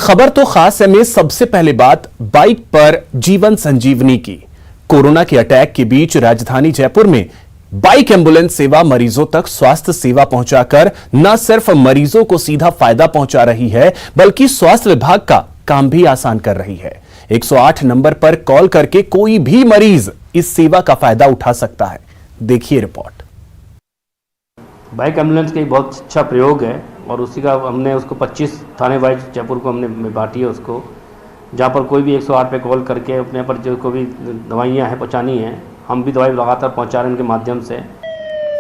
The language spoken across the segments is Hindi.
खबर तो खास है में सबसे पहले बात बाइक पर जीवन संजीवनी की। कोरोना के अटैक के बीच राजधानी जयपुर में बाइक एम्बुलेंस सेवा मरीजों तक स्वास्थ्य सेवा पहुंचाकर न सिर्फ मरीजों को सीधा फायदा पहुंचा रही है, बल्कि स्वास्थ्य विभाग का काम भी आसान कर रही है। 108 नंबर पर कॉल करके कोई भी मरीज इस सेवा का फायदा उठा सकता है। देखिए रिपोर्ट। बाइक एम्बुलेंस का एक बहुत अच्छा प्रयोग है और उसी का हमने उसको 25 थाने वाइज जयपुर को हमने बांटी है उसको, जहाँ पर कोई भी 108 पे कॉल करके अपने पर जो कोई भी दवाइयाँ हैं पहुँचानी है, हम भी दवाई लगातार पहुँचा रहे हैं उनके माध्यम से।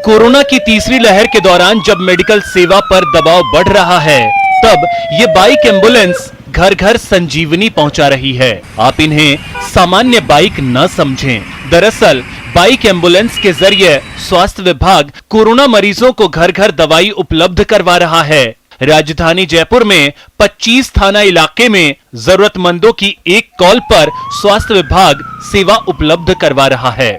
कोरोना की तीसरी लहर के दौरान जब मेडिकल सेवा पर दबाव बढ़ रहा है, तब ये बाइक एम्बुलेंस घर घर संजीवनी पहुंचा रही है। आप इन्हें सामान्य बाइक न समझें। दरअसल बाइक एम्बुलेंस के जरिए स्वास्थ्य विभाग कोरोना मरीजों को घर घर दवाई उपलब्ध करवा रहा है। राजधानी जयपुर में 25 थाना इलाके में जरूरतमंदों की एक कॉल पर स्वास्थ्य विभाग सेवा उपलब्ध करवा रहा है।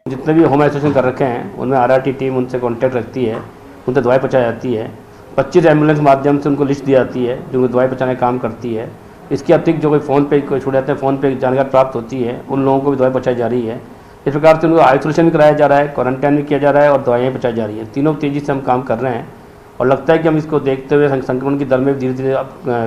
जितने भी होम आइसोलेशन कर रखे हैं उनमें आरआरटी टीम उनसे कांटेक्ट रखती है, उनसे दवाई पहुंचाई जाती है। 25 एम्बुलेंस के माध्यम से उनको लिस्ट दी जाती है जो दवाई पहुंचाने का काम करती है। इसके अतिरिक्त जो कोई फ़ोन पे कोई छूट जाते हैं, फ़ोन पे जानकारी प्राप्त होती है, उन लोगों को भी दवाई पहुंचाई जा रही है। इस प्रकार से उनको आइसोलेशन भी कराया जा रहा है, क्वारंटाइन भी किया जा रहा है और दवाइयाँ पहुंचाई जा रही है। तीनों तेज़ी से हम काम कर रहे हैं और लगता है कि हम इसको देखते हुए संक्रमण की दर में धीरे धीरे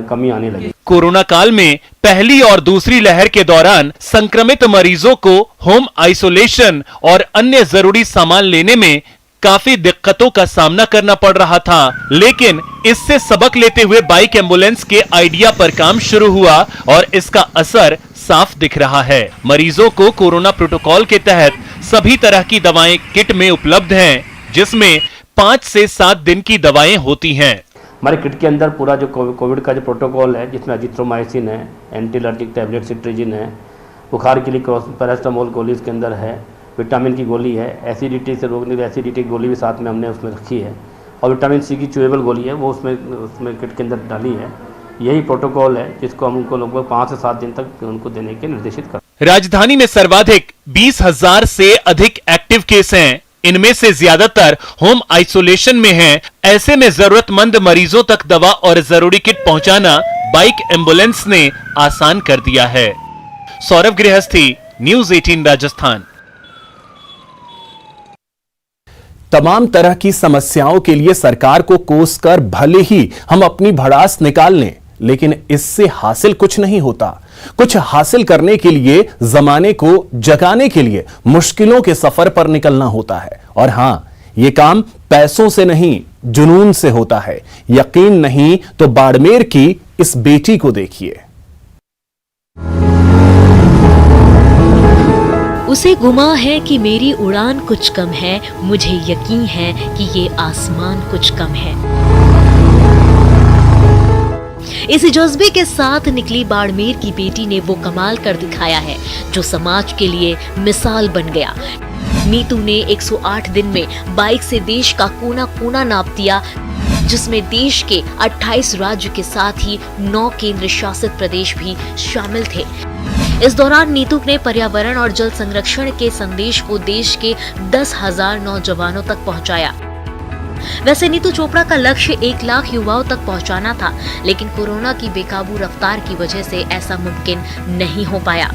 कमी आने लगी। कोरोना काल में पहली और दूसरी लहर के दौरान संक्रमित मरीजों को होम आइसोलेशन और अन्य जरूरी सामान लेने में काफी दिक्कतों का सामना करना पड़ रहा था, लेकिन इससे सबक लेते हुए बाइक एम्बुलेंस के आइडिया पर काम शुरू हुआ और इसका असर साफ दिख रहा है। मरीजों को कोरोना प्रोटोकॉल के तहत सभी तरह की दवाएं किट में उपलब्ध हैं, जिसमें 5 से 7 दिन की दवाएं होती हैं। हमारे किट के अंदर पूरा जो कोविड का जो प्रोटोकॉल है, जिसमें अजिथ्रोमाइसिन है, एंटी एलर्जिक टैबलेट सिट्रीजिन है, बुखार के लिए पैरास्टामोल गोली इसके अंदर है, विटामिन की गोली है, एसिडिटी से रोकने की एसिडिटी की गोली भी साथ में हमने उसमें रखी है और विटामिन सी की च्यूएबल गोली है वो उसमें किट के अंदर डाली है। यही प्रोटोकॉल है जिसको हम उनको लगभग 5 से 7 दिन तक उनको देने के निर्देशित कर। राजधानी में सर्वाधिक 20,000 से अधिक एक्टिव केस हैं। इनमें से ज्यादातर होम आइसोलेशन में हैं। ऐसे में जरूरतमंद मरीजों तक दवा और जरूरी किट पहुंचाना बाइक एम्बुलेंस ने आसान कर दिया है। सौरभ गृहस्थी, न्यूज़ 18 राजस्थान। तमाम तरह की समस्याओं के लिए सरकार को कोसकर भले ही हम अपनी भड़ास निकाल लें, लेकिन इससे हासिल कुछ नहीं होता। कुछ हासिल करने के लिए जमाने को जगाने के लिए मुश्किलों के सफर पर निकलना होता है। और हां, यह काम पैसों से नहीं, जुनून से होता है। यकीन नहीं तो बाड़मेर की इस बेटी को देखिए। उसे गुमा है कि मेरी उड़ान कुछ कम है, मुझे यकीन है कि ये आसमान कुछ कम है। इस जज्बे के साथ निकली बाड़मेर की बेटी ने वो कमाल कर दिखाया है जो समाज के लिए मिसाल बन गया। नीतू ने 108 दिन में बाइक से देश का कोना कोना नाप दिया, जिसमें देश के 28 राज्य के साथ ही 9 केंद्र शासित प्रदेश भी शामिल थे। इस दौरान नीतू ने पर्यावरण और जल संरक्षण के संदेश को देश के 10,000 नौजवानों तक पहुंचाया। वैसे नीतू चोपड़ा का लक्ष्य 1 लाख युवाओं तक पहुंचाना था, लेकिन कोरोना की बेकाबू रफ्तार की वजह से ऐसा मुमकिन नहीं हो पाया।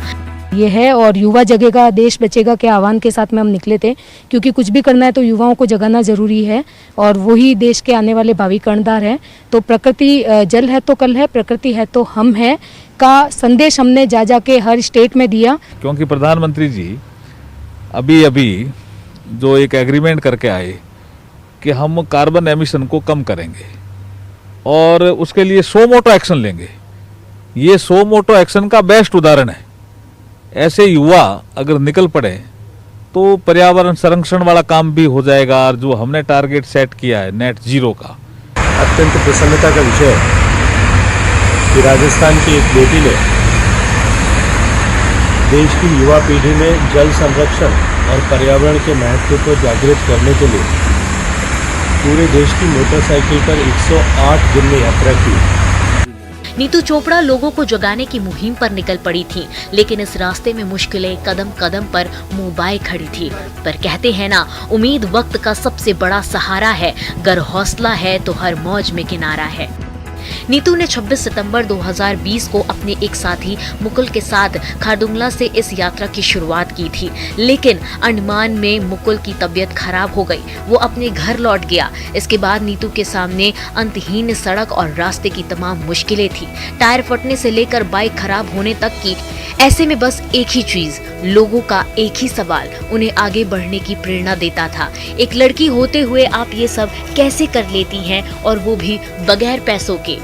ये है और युवा जगेगा देश बचेगा के आह्वान के साथ में हम निकले थे, क्योंकि कुछ भी करना है तो युवाओं को जगाना जरूरी है और वही देश के आने वाले भावी कर्णधार हैं। तो प्रकृति जल है तो कल है, प्रकृति है तो हम है का संदेश हमने जा के हर स्टेट में दिया। क्योंकि प्रधानमंत्री जी अभी जो एक एग्रीमेंट करके आए कि हम कार्बन एमिशन को कम करेंगे और उसके लिए 100 मोटो एक्शन लेंगे। ये 100 मोटो एक्शन का बेस्ट उदाहरण है। ऐसे युवा अगर निकल पड़े तो पर्यावरण संरक्षण वाला काम भी हो जाएगा और जो हमने टारगेट सेट किया है नेट जीरो का। अत्यंत प्रसन्नता का विषय है कि राजस्थान की एक बेटी ने देश की युवा पीढ़ी में जल संरक्षण और पर्यावरण के महत्व को जागृत करने के लिए पूरे देश की मोटरसाइकिल पर 108 दिन में यात्रा की। नीतू चोपड़ा लोगों को जगाने की मुहिम पर निकल पड़ी थी, लेकिन इस रास्ते में मुश्किलें कदम कदम पर मुंह बाए खड़ी थी। पर कहते हैं ना, उम्मीद वक्त का सबसे बड़ा सहारा है, गर हौसला है तो हर मौज में किनारा है। नीतू ने 26 सितंबर 2020 को अपने एक साथी मुकुल के साथ खारदुंगला से इस यात्रा की शुरुआत की थी, लेकिन अंडमान में मुकुल की तबीयत खराब हो गई। वो अपने घर लौट गया। इसके बाद नीतू के सामने अंतहीन सड़क और रास्ते की तमाम मुश्किलें थी, टायर फटने से लेकर बाइक खराब होने तक की। ऐसे में बस एक ही चीज, लोगों का एक ही सवाल उन्हें आगे बढ़ने की प्रेरणा देता था। एक लड़की होते हुए आप ये सब कैसे कर लेती हैं, और वो भी बगैर पैसों के।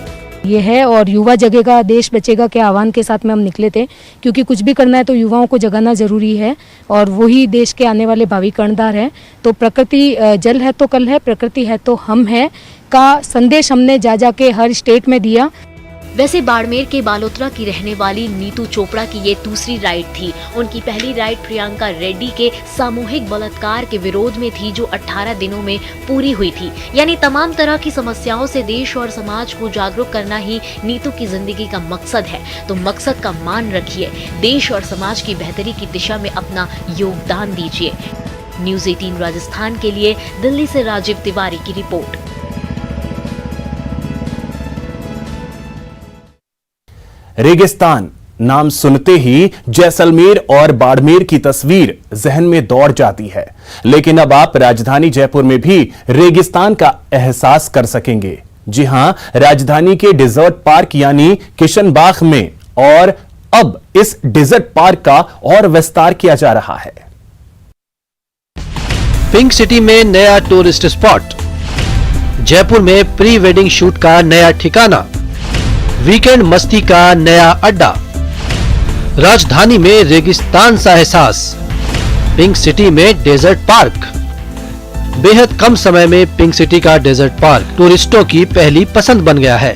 ये है और युवा जगेगा देश बचेगा के आह्वान के साथ में हम निकले थे, क्योंकि कुछ भी करना है तो युवाओं को जगाना जरूरी है और वही देश के आने वाले भावी कर्णधार हैं। तो प्रकृति जल है तो कल है, प्रकृति है तो हम है का संदेश हमने जा के हर स्टेट में दिया। वैसे बाड़मेर के बालोतरा की रहने वाली नीतू चोपड़ा की ये दूसरी राइड थी। उनकी पहली राइड प्रियंका रेड्डी के सामूहिक बलात्कार के विरोध में थी, जो 18 दिनों में पूरी हुई थी। यानी तमाम तरह की समस्याओं से देश और समाज को जागरूक करना ही नीतू की जिंदगी का मकसद है। तो मकसद का मान रखिए, देश और समाज की बेहतरी की दिशा में अपना योगदान दीजिए। न्यूज़ 18 राजस्थान के लिए दिल्ली से राजीव तिवारी की रिपोर्ट। रेगिस्तान नाम सुनते ही जैसलमेर और बाड़मेर की तस्वीर जहन में दौड़ जाती है, लेकिन अब आप राजधानी जयपुर में भी रेगिस्तान का एहसास कर सकेंगे। जी हां, राजधानी के डेजर्ट पार्क यानी किशनबाग में, और अब इस डेजर्ट पार्क का और विस्तार किया जा रहा है। पिंक सिटी में नया टूरिस्ट स्पॉट, जयपुर में प्री वेडिंग शूट का नया ठिकाना, वीकेंड मस्ती का नया अड्डा, राजधानी में रेगिस्तान सा एहसास, पिंक सिटी में डेजर्ट पार्क। बेहद कम समय में पिंक सिटी का डेजर्ट पार्क टूरिस्टों की पहली पसंद बन गया है।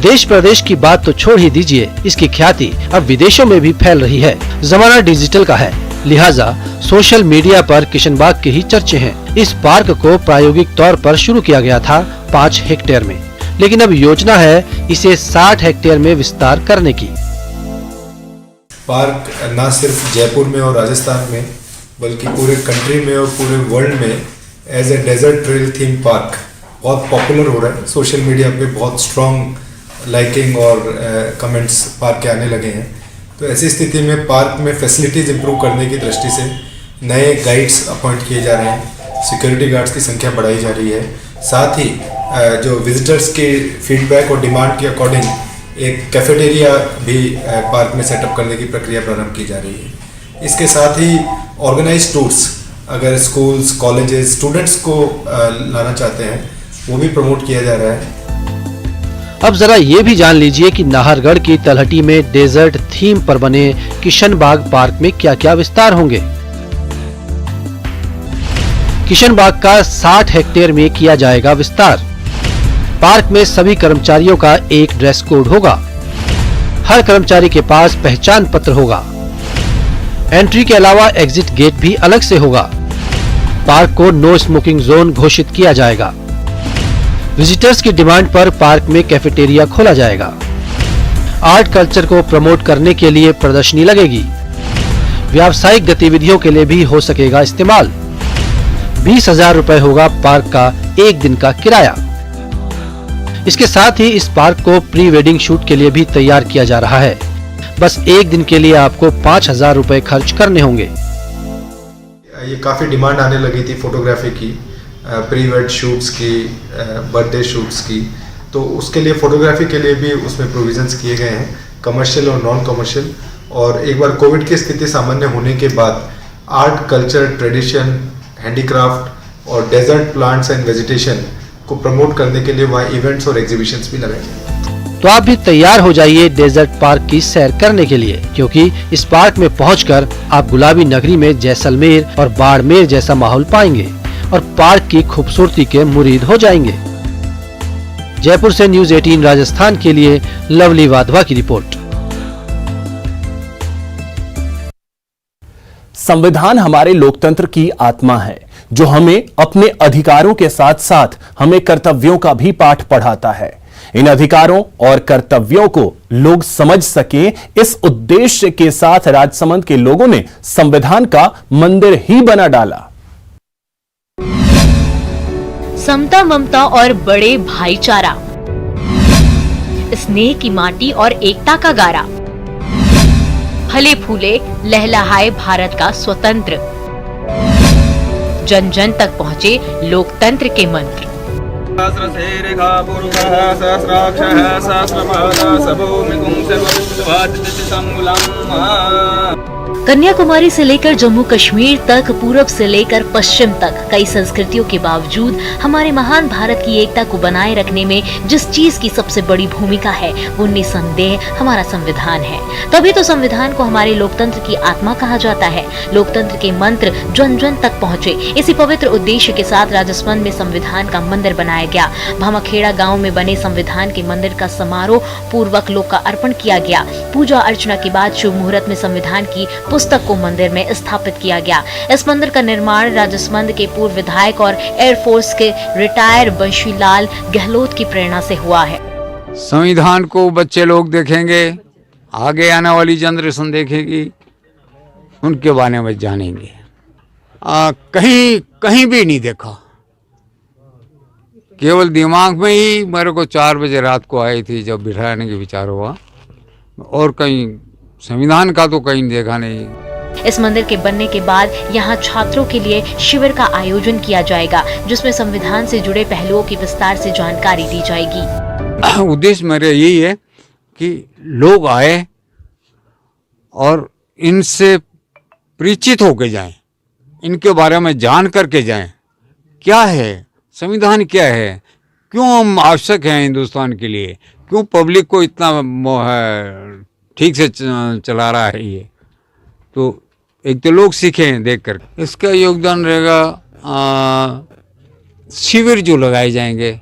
देश प्रदेश की बात तो छोड़ ही दीजिए, इसकी ख्याति अब विदेशों में भी फैल रही है। जमाना डिजिटल का है, लिहाजा सोशल मीडिया पर किशनबाग के ही चर्चे हैं। इस पार्क को प्रायोगिक तौर पर शुरू किया गया था 5 हेक्टेयर में, लेकिन अब योजना है इसे 60 हेक्टेयर में विस्तार करने की। पार्क न सिर्फ जयपुर में और राजस्थान में, बल्कि पूरे कंट्री में और पूरे वर्ल्ड में as a desert trail theme park बहुत पॉपुलर हो रहा है। सोशल मीडिया पे बहुत स्ट्रॉन्ग लाइकिंग और कमेंट्स पार्क के आने लगे हैं। तो ऐसी स्थिति में पार्क में फैसिलिटीज़ इंप्रूव करने की दृष्टि से नए गाइड्स अपॉइंट किए जा रहे हैं, सिक्योरिटी गार्ड्स की संख्या बढ़ाई जा रही है। साथ ही जो विजिटर्स के फीडबैक और डिमांड के अकॉर्डिंग एक कैफेटेरिया भी पार्क में सेटअप करने की प्रक्रिया प्रारंभ की जा रही है। इसके साथ ही ऑर्गेनाइज टूर्स, अगर स्कूल्स, कॉलेजेस, स्टूडेंट्स को लाना चाहते हैं, वो भी प्रमोट किया जा रहा है। अब जरा ये भी जान लीजिए कि नाहरगढ़ की तलहटी में डेजर्ट थीम पर बने किशनबाग पार्क में क्या क्या विस्तार होंगे। किशनबाग का 60 हेक्टेयर में किया जाएगा विस्तार। पार्क में सभी कर्मचारियों का एक ड्रेस कोड होगा। हर कर्मचारी के पास पहचान पत्र होगा। एंट्री के अलावा एग्जिट गेट भी अलग से होगा। पार्क को नो स्मोकिंग जोन घोषित किया जाएगा। विजिटर्स की डिमांड पर पार्क में कैफेटेरिया खोला जाएगा। आर्ट कल्चर को प्रमोट करने के लिए प्रदर्शनी लगेगी। व्यावसायिक गतिविधियों के लिए भी हो सकेगा इस्तेमाल। 20,000 रुपए होगा पार्क का एक दिन का किराया। इसके साथ ही इस पार्क को प्री वेडिंग शूट के लिए भी तैयार किया जा रहा है। बस एक दिन के लिए आपको 5,000 रुपए खर्च करने होंगे। ये काफ़ी डिमांड आने लगी थी फोटोग्राफी की, प्री वेड शूट्स की, बर्थडे शूट्स की, तो उसके लिए फोटोग्राफी के लिए भी उसमें प्रोविजंस किए गए हैं, कमर्शियल और नॉन कमर्शियल। और एक बार कोविड की स्थिति सामान्य होने के बाद आर्ट, कल्चर, ट्रेडिशन, हैंडीक्राफ्ट और डेजर्ट प्लांट्स एंड वेजिटेशन को प्रमोट करने के लिए वहाँ इवेंट्स और एग्जीबिशंस भी लगाए जाएंगे। तो आप भी तैयार हो जाइए डेजर्ट पार्क की सैर करने के लिए, क्योंकि इस पार्क में पहुंचकर आप गुलाबी नगरी में जैसलमेर और बाड़मेर जैसा माहौल पाएंगे और पार्क की खूबसूरती के मुरीद हो जाएंगे। जयपुर से न्यूज़ 18 राजस्थान के लिए लवली वाधवा की रिपोर्ट। संविधान हमारे लोकतंत्र की आत्मा है, जो हमें अपने अधिकारों के साथ साथ हमें कर्तव्यों का भी पाठ पढ़ाता है। इन अधिकारों और कर्तव्यों को लोग समझ सके, इस उद्देश्य के साथ राजसमंद के लोगों ने संविधान का मंदिर ही बना डाला। समता, ममता और बड़े भाईचारा, स्नेह की माटी और एकता का गारा। फले फूले लहलहाए भारत का स्वतंत्र, जन जन तक पहुँचे लोकतंत्र के मंत्र। कन्याकुमारी से लेकर जम्मू कश्मीर तक, पूरब से लेकर पश्चिम तक कई संस्कृतियों के बावजूद हमारे महान भारत की एकता को बनाए रखने में जिस चीज की सबसे बड़ी भूमिका है वो निसंदेह हमारा संविधान है। तभी तो संविधान को हमारे लोकतंत्र की आत्मा कहा जाता है। लोकतंत्र के मंत्र जन जन तक पहुँचे, इसी पवित्र उद्देश्य के साथ राजस्थान में संविधान का मंदिर बनाया गया। भामाखेड़ा गाँव में बने संविधान के मंदिर का समारोह पूर्वक लोकार्पण किया गया। पूजा अर्चना के बाद शुभ मुहूर्त में संविधान की पुस्तक को मंदिर में स्थापित किया गया। इस मंदिर का निर्माण राजसमंद के पूर्व विधायक और एयरफोर्स के रिटायर बंशीलाल गहलोत की प्रेरणा से हुआ है। संविधान को बच्चे लोग देखेंगे, आगे आने वाली जनरेशन देखेगी, उनके बारे में जानेंगे। कहीं भी नहीं देखा, केवल दिमाग में ही मेरे को 4 बजे रात को आई थी जब बिठाने के विचार हुआ, और कहीं संविधान का तो कहीं देखा नहीं। इस मंदिर के बनने के बाद यहाँ छात्रों के लिए शिविर का आयोजन किया जाएगा, जिसमें संविधान से जुड़े पहलुओं की विस्तार से जानकारी दी जाएगी। उद्देश्य मेरा यही है कि लोग आए और इनसे परिचित होके जाएं, इनके बारे में जान करके जाएं। क्या है संविधान, क्या है, क्यों हम आवश्यक हैं हिंदुस्तान के लिए, क्यों पब्लिक को इतना ठीक से चला रहा है ये। तो एक तो लोग सीखें देख कर। इसका योगदान रहेगा शिविर जो लगाए जाएंगे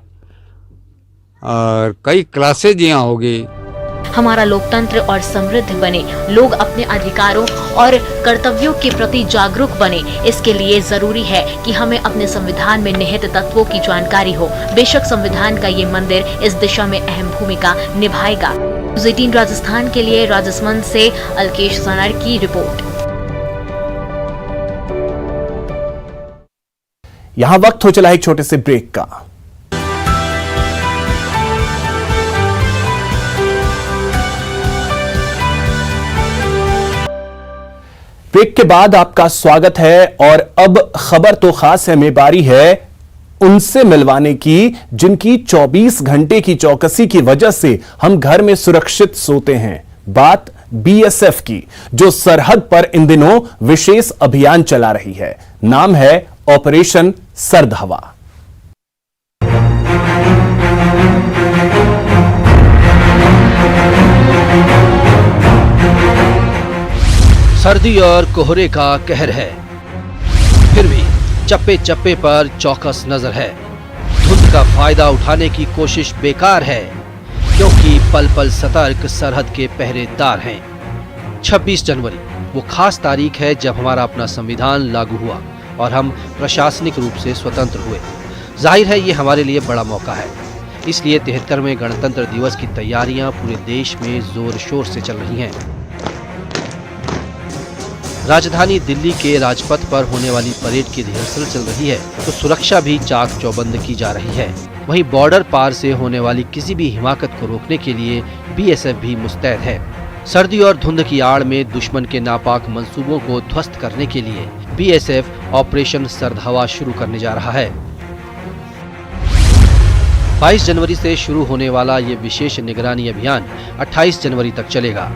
और कई क्लासेज यहाँ होगी। हमारा लोकतंत्र और समृद्ध बने, लोग अपने अधिकारों और कर्तव्यों के प्रति जागरूक बने, इसके लिए जरूरी है कि हमें अपने संविधान में निहित तत्वों की जानकारी हो। बेशक संविधान का ये मंदिर इस दिशा में अहम भूमिका निभाएगा। न्यूज़ 18 राजस्थान के लिए राजसमंद से अलकेश सनर की रिपोर्ट। यहां वक्त हो चला एक छोटे से ब्रेक का। ब्रेक के बाद आपका स्वागत है और अब खबर तो खास है, मेबारी है उनसे मिलवाने की जिनकी 24 घंटे की चौकसी की वजह से हम घर में सुरक्षित सोते हैं। बात बीएसएफ की, जो सरहद पर इन दिनों विशेष अभियान चला रही है। नाम है ऑपरेशन सर्द हवा। सर्दी और कोहरे का कहर है, फिर भी चप्पे चप्पे पर चौकस नजर है। धुंध का फायदा उठाने की कोशिश बेकार है, क्योंकि पल पल सतर्क सरहद के पहरेदार हैं। 26 जनवरी वो खास तारीख है जब हमारा अपना संविधान लागू हुआ और हम प्रशासनिक रूप से स्वतंत्र हुए। जाहिर है ये हमारे लिए बड़ा मौका है, इसलिए 73वें गणतंत्र दिवस की तैयारियां पूरे देश में जोर शोर से चल रही हैं। राजधानी दिल्ली के राजपथ पर होने वाली परेड की रिहर्सल चल रही है, तो सुरक्षा भी चाक चौबंद की जा रही है। वहीं बॉर्डर पार से होने वाली किसी भी हिमाकत को रोकने के लिए बीएसएफ भी मुस्तैद है। सर्दी और धुंध की आड़ में दुश्मन के नापाक मंसूबों को ध्वस्त करने के लिए बीएसएफ ऑपरेशन सर्द हवा शुरू करने जा रहा है। 22 जनवरी से शुरू होने वाला ये विशेष निगरानी अभियान 28 जनवरी तक चलेगा।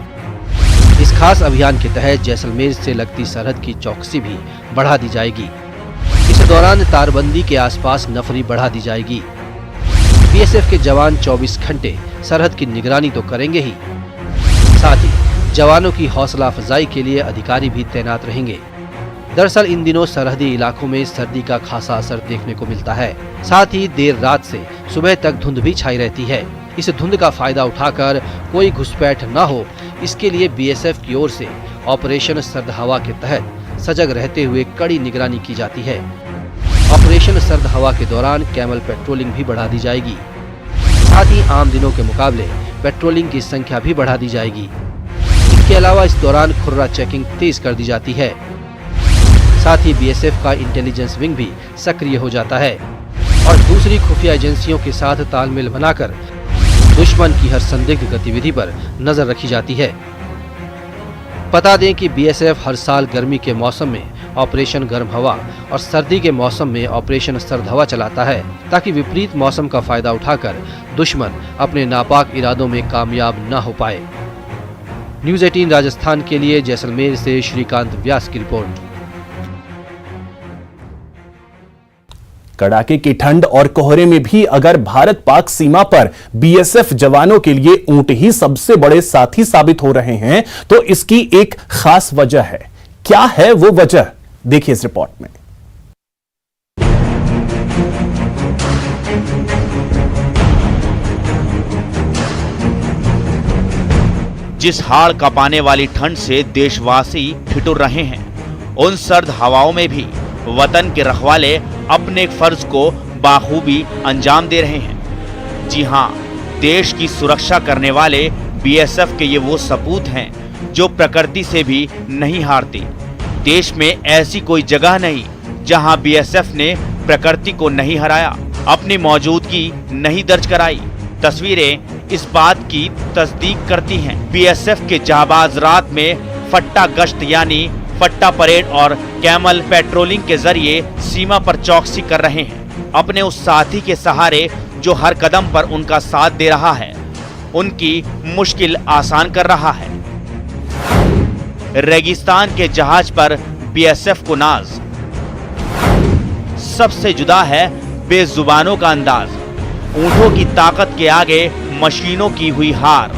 इस खास अभियान के तहत जैसलमेर से लगती सरहद की चौकसी भी बढ़ा दी जाएगी। इस दौरान तारबंदी के आसपास नफरी बढ़ा दी जाएगी। बीएसएफ के जवान 24 घंटे सरहद की निगरानी तो करेंगे ही, साथ ही जवानों की हौसला अफजाई के लिए अधिकारी भी तैनात रहेंगे। दरअसल इन दिनों सरहदी इलाकों में सर्दी का खासा असर देखने को मिलता है। साथ ही देर रात से सुबह तक धुंध भी छाई रहती है। इस धुंध का फायदा उठाकर कोई घुसपैठ न हो, इसके लिए बीएसएफ की ओर से ऑपरेशन सर्द हवा के तहत सजग रहते हुए कड़ी निगरानी की जाती है। ऑपरेशन सर्द हवा के दौरान कैमल पेट्रोलिंग भी बढ़ा दी जाएगी। साथ ही आम दिनों के मुकाबले पेट्रोलिंग की संख्या भी बढ़ा दी जाएगी। इसके अलावा इस दौरान खुर्रा चेकिंग तेज कर दी जाती है। साथ ही बीएसएफ का इंटेलिजेंस विंग भी सक्रिय हो जाता है और दूसरी खुफिया एजेंसियों के साथ तालमेल बनाकर दुश्मन की हर संदिग्ध गतिविधि पर नजर रखी जाती है। बता दें कि बीएसएफ हर साल गर्मी के मौसम में ऑपरेशन गर्म हवा और सर्दी के मौसम में ऑपरेशन सर्द हवा चलाता है, ताकि विपरीत मौसम का फायदा उठाकर दुश्मन अपने नापाक इरादों में कामयाब न हो पाए। न्यूज़ 18 राजस्थान के लिए जैसलमेर से श्रीकांत व्यास की रिपोर्ट। कड़ाके की ठंड और कोहरे में भी अगर भारत पाक सीमा पर बीएसएफ जवानों के लिए ऊंट ही सबसे बड़े साथी साबित हो रहे हैं, तो इसकी एक खास वजह है। क्या है वो वजह, देखिए इस रिपोर्ट में। जिस हाड़ कांपाने वाली ठंड से देशवासी ठिठुर रहे हैं, उन सर्द हवाओं में भी वतन के रखवाले अपने फर्ज को बाखूबी अंजाम दे रहे हैं। जी हां, देश की सुरक्षा करने वाले बीएसएफ के ये वो सपूत हैं जो प्रकृति से भी नहीं हारते। देश में ऐसी कोई जगह नहीं जहां बीएसएफ ने प्रकृति को नहीं हराया, अपनी मौजूदगी नहीं दर्ज कराई। तस्वीरें इस बात की तस्दीक करती हैं। बीएसएफ के जाबाज रात में फट्टा गश्त यानी फट्टा परेड और कैमल पेट्रोलिंग के जरिए सीमा पर चौकसी कर रहे हैं। अपने उस साथी के सहारे जो हर कदम पर उनका साथ दे रहा है, उनकी मुश्किल आसान कर रहा है। रेगिस्तान के जहाज पर बीएसएफ को नाज, सबसे जुदा है बेजुबानों का अंदाज। ऊंटों की ताकत के आगे मशीनों की हुई हार।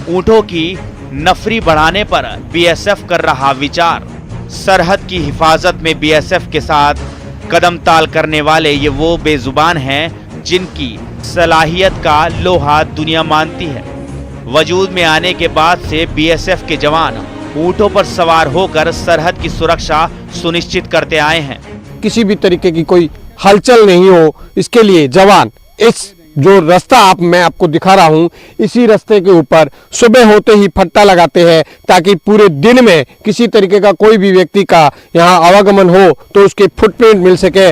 ऊंटों की नफरी बढ़ाने पर बीएसएफ कर रहा विचार। सरहद की हिफाजत में बीएसएफ के साथ कदम ताल करने वाले ये वो बेजुबान हैं जिनकी सलाहियत का लोहा दुनिया मानती है। वजूद में आने के बाद से बीएसएफ के जवान ऊंटों पर सवार होकर सरहद की सुरक्षा सुनिश्चित करते आए हैं। किसी भी तरीके की कोई हलचल नहीं हो, इसके लिए जवान इस जो रास्ता मैं आपको दिखा रहा हूं, इसी रास्ते के ऊपर सुबह होते ही फट्टा लगाते हैं, ताकि पूरे दिन में किसी तरीके का कोई भी व्यक्ति का यहां आवागमन हो तो उसके फुटप्रिंट मिल सके।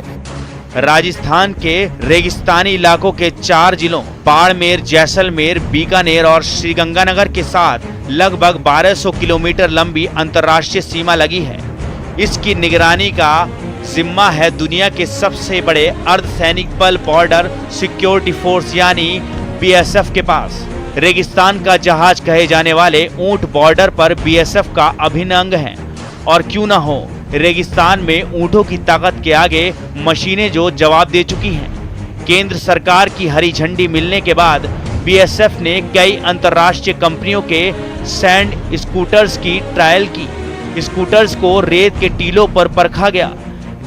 राजस्थान के रेगिस्तानी इलाकों के 4 जिलों बाड़मेर, जैसलमेर, बीकानेर और श्रीगंगानगर के साथ लगभग 1200 किलोमीटर लंबी अंतर्राष्ट्रीय सीमा लगी है। इसकी निगरानी का जिम्मा है दुनिया के सबसे बड़े अर्धसैनिक बल बॉर्डर सिक्योरिटी फोर्स यानी बीएसएफ के पास। रेगिस्तान का जहाज कहे जाने वाले ऊंट बॉर्डर पर बीएसएफ का अभिन्न अंग है। और क्यों ना हो, रेगिस्तान में ऊंटों की ताकत के आगे मशीनें जो जवाब दे चुकी हैं। केंद्र सरकार की हरी झंडी मिलने के बाद बीएसएफ ने कई अंतर्राष्ट्रीय कंपनियों के सैंड स्कूटर्स की ट्रायल की। स्कूटर्स को रेत के टीलों पर परखा गया।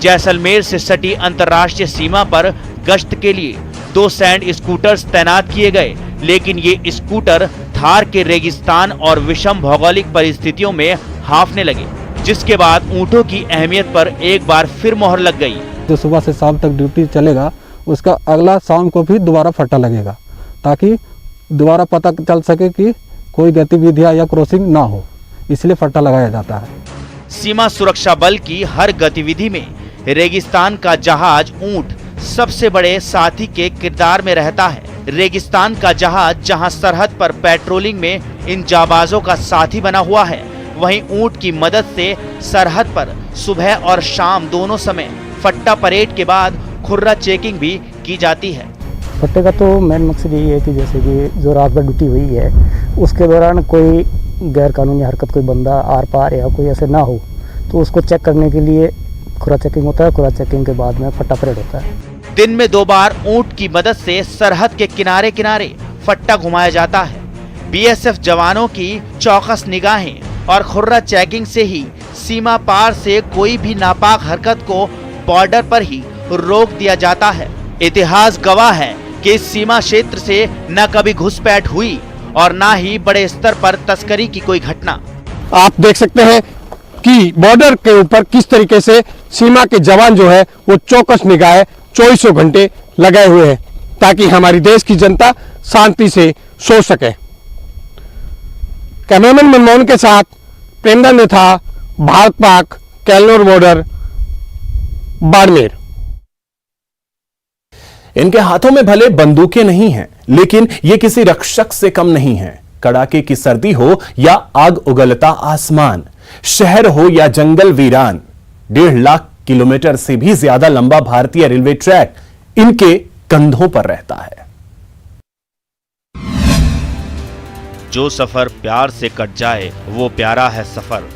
जैसलमेर से सटी अंतर्राष्ट्रीय सीमा पर गश्त के लिए 2 सैंड स्कूटर्स तैनात किए गए, लेकिन ये स्कूटर थार के रेगिस्तान और विषम भौगोलिक परिस्थितियों में हांफने लगे, जिसके बाद ऊंटों की अहमियत पर एक बार फिर मोहर लग गई। जो सुबह से शाम तक ड्यूटी चलेगा, उसका अगला शाम को भी दोबारा फट्टा लगेगा, ताकि दोबारा पता चल सके कि कोई गतिविधियां या क्रॉसिंग ना हो, इसलिए फट्टा लगाया जाता है। सीमा सुरक्षा बल की हर गतिविधि में रेगिस्तान का जहाज ऊंट सबसे बड़े साथी के किरदार में रहता है। रेगिस्तान का जहाज जहां सरहद पर पेट्रोलिंग में इन जाबाजों का साथी बना हुआ है, वहीं ऊंट की मदद से सरहद पर सुबह और शाम दोनों समय फट्टा परेड के बाद खुर्रा चेकिंग भी की जाती है। फट्टे का तो मेन मकसद यही है कि जैसे कि जो रात भर ड्यूटी हुई है, उसके दौरान कोई गैर कानूनी हरकत, कोई बंदा आर पार या कोई ऐसे ना हो, तो उसको चेक करने के लिए खुरा चेकिंग होता है। खुरा चेकिंग के बाद में फट्टा परेड होता है। दिन में 2 बार ऊंट की मदद से सरहद के किनारे किनारे फट्टा घुमाया जाता है। बीएसएफ जवानों की चौकस निगाहें और खुर्रा चेकिंग से ही सीमा पार से कोई भी नापाक हरकत को बॉर्डर पर ही रोक दिया जाता है। इतिहास गवाह है कि इस सीमा क्षेत्र से न कभी घुसपैठ हुई और न ही बड़े स्तर पर तस्करी की कोई घटना। आप देख सकते हैं कि बॉर्डर के ऊपर किस तरीके से सीमा के जवान जो है वो चौकस निगाह 24 घंटे लगाए हुए हैं, ताकि हमारी देश की जनता शांति से सो सके। कैमरामैन मनमोहन के साथ प्रेमदान ने था, भारत पाक कैलनोर बॉर्डर, बाड़मेर। इनके हाथों में भले बंदूकें नहीं हैं, लेकिन ये किसी रक्षक से कम नहीं है। कड़ाके की सर्दी हो या आग उगलता आसमान, शहर हो या जंगल वीरान, 1.5 लाख किलोमीटर से भी ज्यादा लंबा भारतीय रेलवे ट्रैक इनके कंधों पर रहता है। जो सफर प्यार से कट जाए वो प्यारा है सफर।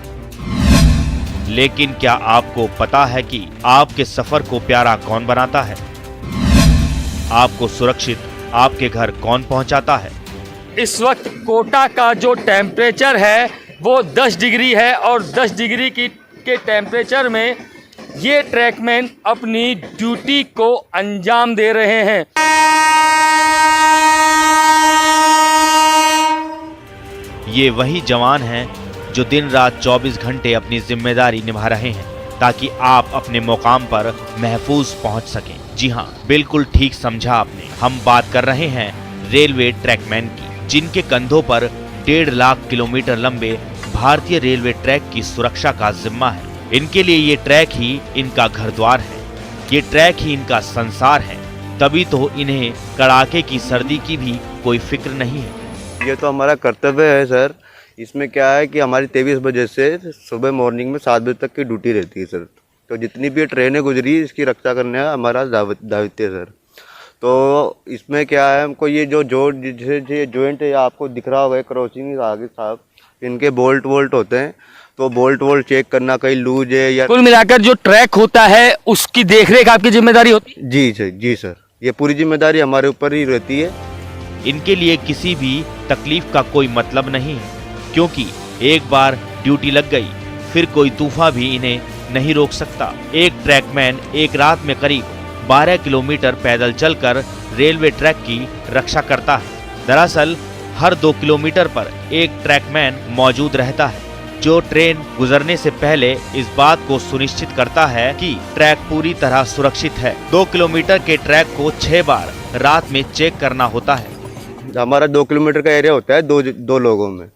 लेकिन क्या आपको पता है कि आपके सफर को प्यारा कौन बनाता है? आपको सुरक्षित आपके घर कौन पहुंचाता है? इस वक्त कोटा का जो टेम्परेचर है वो 10 डिग्री है और 10 डिग्री के टेम्परेचर में ये ट्रैकमैन अपनी ड्यूटी को अंजाम दे रहे हैं। ये वही जवान हैं जो दिन रात 24 घंटे अपनी जिम्मेदारी निभा रहे हैं ताकि आप अपने मुकाम पर महफूज पहुंच सकें। जी हां, बिल्कुल ठीक समझा आपने। हम बात कर रहे हैं रेलवे ट्रैकमैन की, जिनके कंधों पर 1.5 लाख किलोमीटर लंबे भारतीय रेलवे ट्रैक की सुरक्षा का जिम्मा है। इनके लिए ये ट्रैक ही इनका घर द्वार है, ये ट्रैक ही इनका संसार है। तभी तो इन्हें कड़ाके की सर्दी की भी कोई फिक्र नहीं है। ये तो हमारा कर्तव्य है सर। इसमें क्या है कि हमारी 23 बजे से सुबह मॉर्निंग में 7 बजे तक की ड्यूटी रहती है सर। तो जितनी भी ट्रेनें गुजरी इसकी रक्षा करने का हमारा दायित्व है सर। तो इसमें क्या है, हमको ये जो जॉइंट है आपको दिख रहा होगा क्रॉसिंग आगे साहब, इनके बोल्ट होते हैं, तो बोल्ट चेक करना कहीं लूज है या कुल मिलाकर जो ट्रैक होता है उसकी देखरेख आपकी जिम्मेदारी होती है। जी सर, ये पूरी जिम्मेदारी हमारे ऊपर ही रहती है। इनके लिए किसी भी तकलीफ का कोई मतलब नहीं है, क्योंकि एक बार ड्यूटी लग गई फिर कोई तूफान भी इन्हें नहीं रोक सकता। एक ट्रैकमैन एक रात में करीब 12 किलोमीटर पैदल चलकर रेलवे ट्रैक की रक्षा करता है। दरअसल हर 2 किलोमीटर पर एक ट्रैकमैन मौजूद रहता है, जो ट्रेन गुजरने से पहले इस बात को सुनिश्चित करता है कि ट्रैक पूरी तरह सुरक्षित है। 2 किलोमीटर के ट्रैक को 6 बार रात में चेक करना होता है। हमारा 2 किलोमीटर का एरिया होता है दो लोगों में,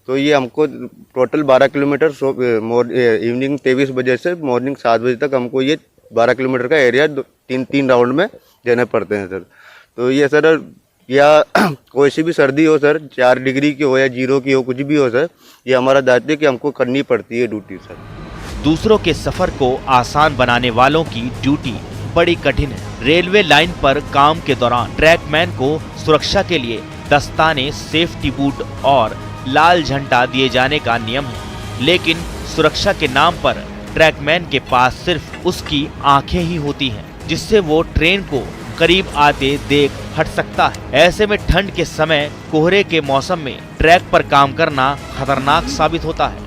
तो ये हमको टोटल 12 किलोमीटर इवनिंग 23 बजे से मॉर्निंग 7 बजे तक हमको ये 12 किलोमीटर का एरिया तीन राउंड में देने पड़ते हैं सर। तो ये सर, या कोई सी भी सर्दी हो सर, 4 डिग्री की हो या 0 की हो, कुछ भी हो सर, ये हमारा दायित्व है कि हमको करनी पड़ती है ड्यूटी सर। दूसरों के सफर को आसान बनाने वालों की ड्यूटी बड़ी कठिन है। रेलवे लाइन पर काम के दौरान ट्रैकमैन को सुरक्षा के लिए दस्ताने, सेफ्टी बूट और लाल झंडा दिए जाने का नियम है, लेकिन सुरक्षा के नाम पर ट्रैकमैन के पास सिर्फ उसकी आंखें ही होती हैं, जिससे वो ट्रेन को करीब आते देख हट सकता है। ऐसे में ठंड के समय कोहरे के मौसम में ट्रैक पर काम करना खतरनाक साबित होता है।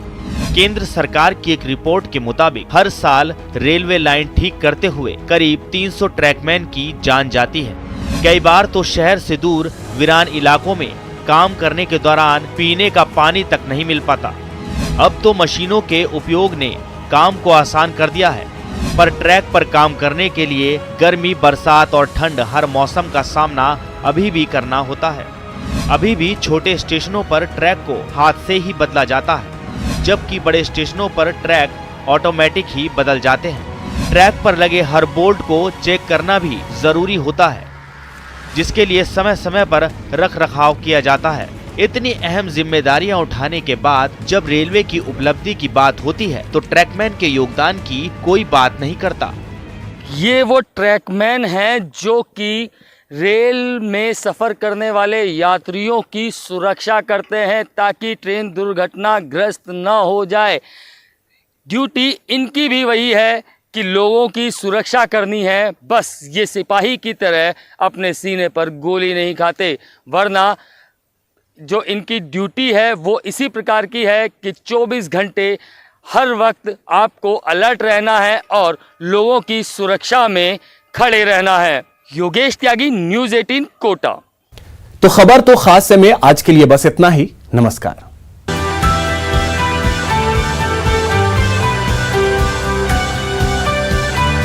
केंद्र सरकार की एक रिपोर्ट के मुताबिक हर साल रेलवे लाइन ठीक करते हुए करीब 300 ट्रैकमैन की जान जाती है। कई बार तो शहर से दूर वीरान इलाकों में काम करने के दौरान पीने का पानी तक नहीं मिल पाता। अब तो मशीनों के उपयोग ने काम को आसान कर दिया है, पर ट्रैक पर काम करने के लिए गर्मी, बरसात और ठंड हर मौसम का सामना अभी भी करना होता है। अभी भी छोटे स्टेशनों पर ट्रैक को हाथ से ही बदला जाता है, जबकि बड़े स्टेशनों पर ट्रैक ऑटोमेटिक ही बदल जाते हैं। ट्रैक पर लगे हर बोल्ट को चेक करना भी जरूरी होता है, जिसके लिए समय समय पर रखरखाव किया जाता है। इतनी अहम जिम्मेदारियां उठाने के बाद जब रेलवे की उपलब्धि की बात होती है तो ट्रैकमैन के योगदान की कोई बात नहीं करता। ये वो ट्रैकमैन हैं जो कि रेल में सफ़र करने वाले यात्रियों की सुरक्षा करते हैं ताकि ट्रेन दुर्घटनाग्रस्त न हो जाए। ड्यूटी इनकी भी वही है कि लोगों की सुरक्षा करनी है। बस ये सिपाही की तरह अपने सीने पर गोली नहीं खाते, वरना जो इनकी ड्यूटी है वो इसी प्रकार की है कि 24 घंटे हर वक्त आपको अलर्ट रहना है और लोगों की सुरक्षा में खड़े रहना है। योगेश त्यागी, न्यूज़ 18 कोटा। तो खबर तो खास से में आज के लिए बस इतना ही। नमस्कार।